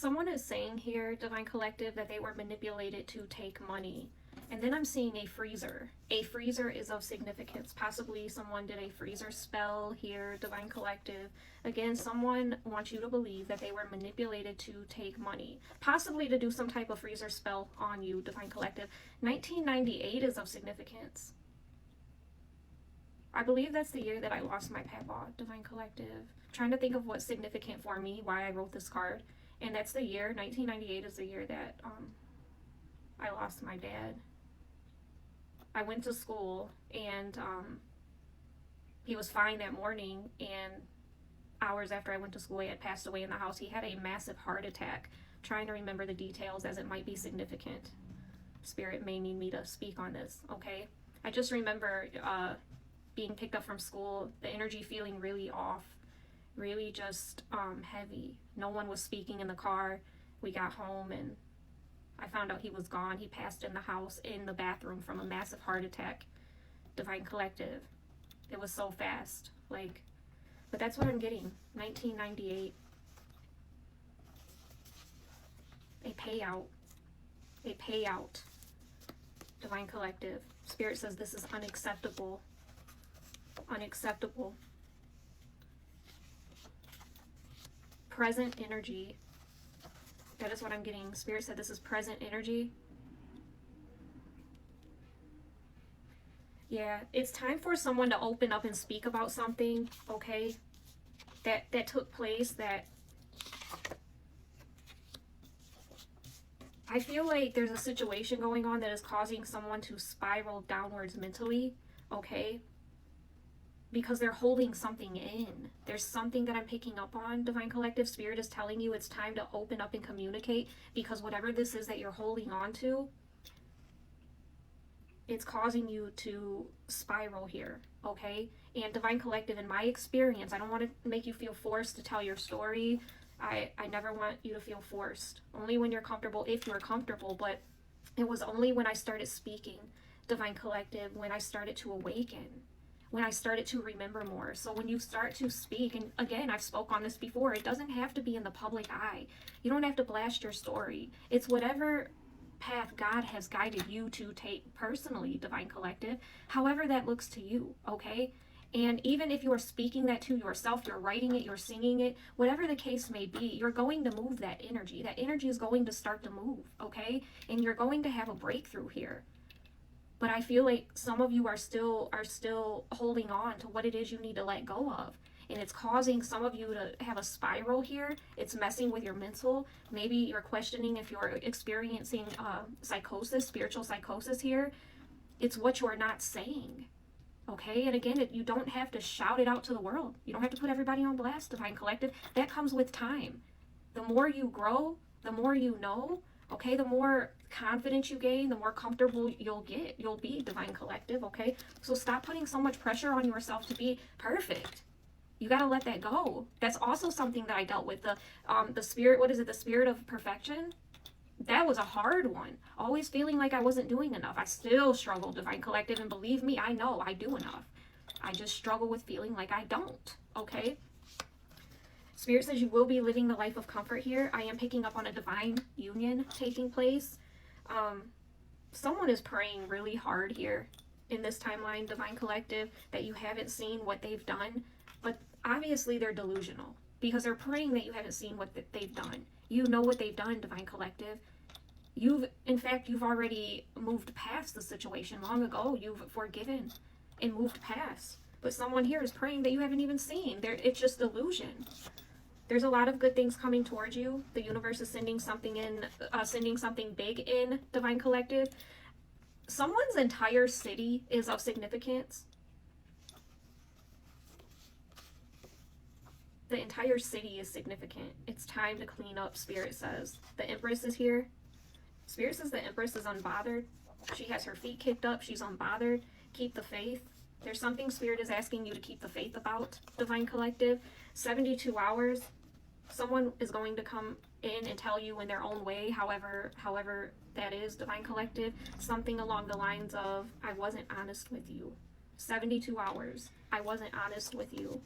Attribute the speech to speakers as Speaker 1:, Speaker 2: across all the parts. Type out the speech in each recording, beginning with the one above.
Speaker 1: Someone is saying here, Divine Collective, that they were manipulated to take money. And then I'm seeing a freezer. A freezer is of significance. Possibly someone did a freezer spell here, Divine Collective. Again, someone wants you to believe that they were manipulated to take money. Possibly to do some type of freezer spell on you, Divine Collective. 1998 is of significance. I believe that's the year that I lost my papa, Divine Collective. I'm trying to think of what's significant for me, why I wrote this card. And that's the year, 1998 is the year that I lost my dad. I went to school and he was fine that morning, and hours after I went to school he had passed away in the house. He had a massive heart attack. I'm trying to remember the details as it might be significant. Spirit may need me to speak on this, okay? I just remember being picked up from school, the energy feeling really off, really just heavy. No one was speaking in the car. We got home and I found out he was gone. He passed in the house, in the bathroom, from a massive heart attack. Divine Collective. It was so fast. Like, but that's what I'm getting. 1998. A payout. A payout. Divine Collective. Spirit says this is unacceptable. Unacceptable. Present energy. That is what I'm getting. Spirit said this is present energy. Yeah, it's time for someone to open up and speak about something, okay? That took place, that I feel like there's a situation going on that is causing someone to spiral downwards mentally, okay? Because they're holding something in. There's something that I'm picking up on, Divine Collective. Spirit is telling you it's time to open up and communicate, because whatever this is that you're holding on to, it's causing you to spiral here, okay? And Divine Collective, in my experience, I don't want to make you feel forced to tell your story. I never want you to feel forced. Only when you're comfortable, if you're comfortable. But it was only when I started speaking, Divine Collective, when I started to awaken, when I started to remember more. So when you start to speak, and again, I've spoke on this before, it doesn't have to be in the public eye. You don't have to blast your story. It's whatever path God has guided you to take personally, Divine Collective, however that looks to you, okay? And even if you're speaking that to yourself, you're writing it, you're singing it, whatever the case may be, you're going to move that energy. That energy is going to start to move, okay? And you're going to have a breakthrough here. But I feel like some of you are still holding on to what it is you need to let go of. And it's causing some of you to have a spiral here. It's messing with your mental. Maybe you're questioning if you're experiencing psychosis, spiritual psychosis here. It's what you're not saying. Okay? And again, you don't have to shout it out to the world. You don't have to put everybody on blast, Divine Collective. That comes with time. The more you grow, the more you know. Okay, the more confidence you gain, the more comfortable you'll be, Divine Collective, okay? So stop putting so much pressure on yourself to be perfect. You got to let that go. That's also something that I dealt with. The spirit, what is it? The spirit of perfection? That was a hard one. Always feeling like I wasn't doing enough. I still struggle, Divine Collective, and believe me, I know I do enough. I just struggle with feeling like I don't, okay? Spirit says you will be living the life of comfort here. I am picking up on a divine union taking place. Someone is praying really hard here in this timeline, Divine Collective, that you haven't seen what they've done. But obviously they're delusional because they're praying that you haven't seen what they've done. You know what they've done, Divine Collective. In fact, you've already moved past the situation long ago. You've forgiven and moved past. But someone here is praying that you haven't even seen. It's just illusion. There's a lot of good things coming towards you. The universe is sending something big in, Divine Collective. Someone's entire city is of significance. The entire city is significant. It's time to clean up, Spirit says. The Empress is here. Spirit says the Empress is unbothered. She has her feet kicked up. She's unbothered. Keep the faith. There's something Spirit is asking you to keep the faith about, Divine Collective. 72 hours. Someone is going to come in and tell you in their own way, however that is, Divine Collective, something along the lines of, I wasn't honest with you. 72 hours. I wasn't honest with you.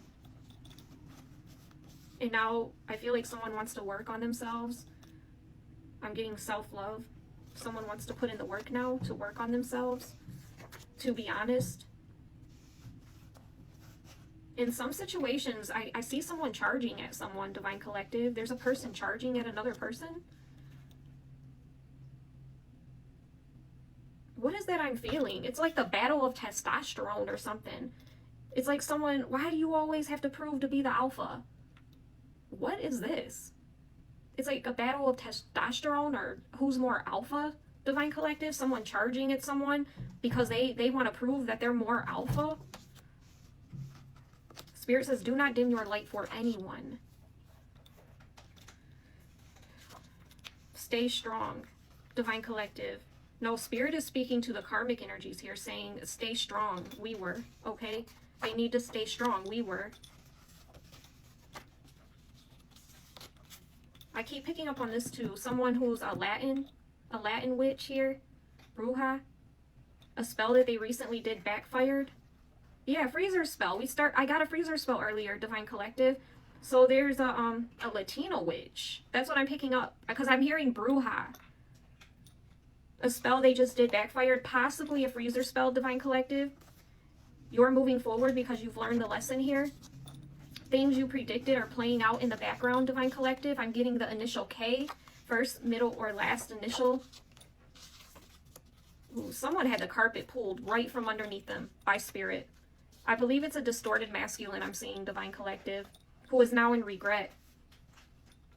Speaker 1: And now I feel like someone wants to work on themselves. I'm getting self-love. Someone wants to put in the work now to work on themselves, to be honest. In some situations, I see someone charging at someone, Divine Collective. There's a person charging at another person. What is that I'm feeling? It's like the battle of testosterone or something. It's like someone, why do you always have to prove to be the alpha? What is this? It's like a battle of testosterone, or who's more alpha, Divine Collective? Someone charging at someone because they want to prove that they're more alpha. Spirit says, do not dim your light for anyone. Stay strong, Divine Collective. No, Spirit is speaking to the karmic energies here, saying, stay strong. We were, okay? They need to stay strong. We were. I keep picking up on this too. Someone who's a Latin witch here. Bruja. A spell that they recently did backfired. Yeah, freezer spell. I got a freezer spell earlier, Divine Collective. So there's a Latino witch. That's what I'm picking up, because I'm hearing Bruja. A spell they just did backfired, possibly a freezer spell, Divine Collective. You're moving forward because you've learned the lesson here. Things you predicted are playing out in the background, Divine Collective. I'm getting the initial K, first, middle, or last initial. Ooh, someone had the carpet pulled right from underneath them by Spirit. I believe it's a distorted masculine I'm seeing, Divine Collective, who is now in regret.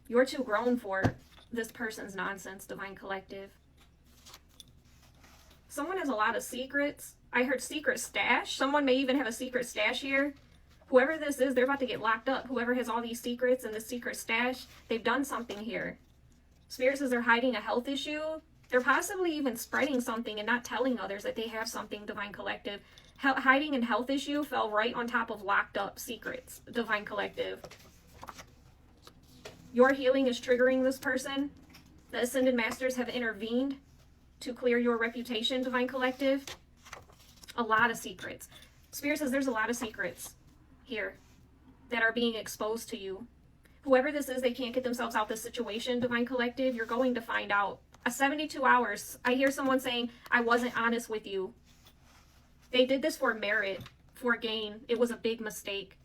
Speaker 1: You're too grown for this person's nonsense, Divine Collective. Someone has a lot of secrets. I heard secret stash. Someone may even have a secret stash here. Whoever this is, they're about to get locked up. Whoever has all these secrets and this secret stash, they've done something here. Spirit says they're hiding a health issue. They're possibly even spreading something and not telling others that they have something, Divine Collective. Hiding a health issue fell right on top of locked up secrets, Divine Collective. Your healing is triggering this person. The Ascended Masters have intervened to clear your reputation, Divine Collective. A lot of secrets. Spirit says there's a lot of secrets here that are being exposed to you. Whoever this is, they can't get themselves out this situation, Divine Collective. You're going to find out. 72 hours. I hear someone saying, I wasn't honest with you. They did this for merit, for gain. It was a big mistake.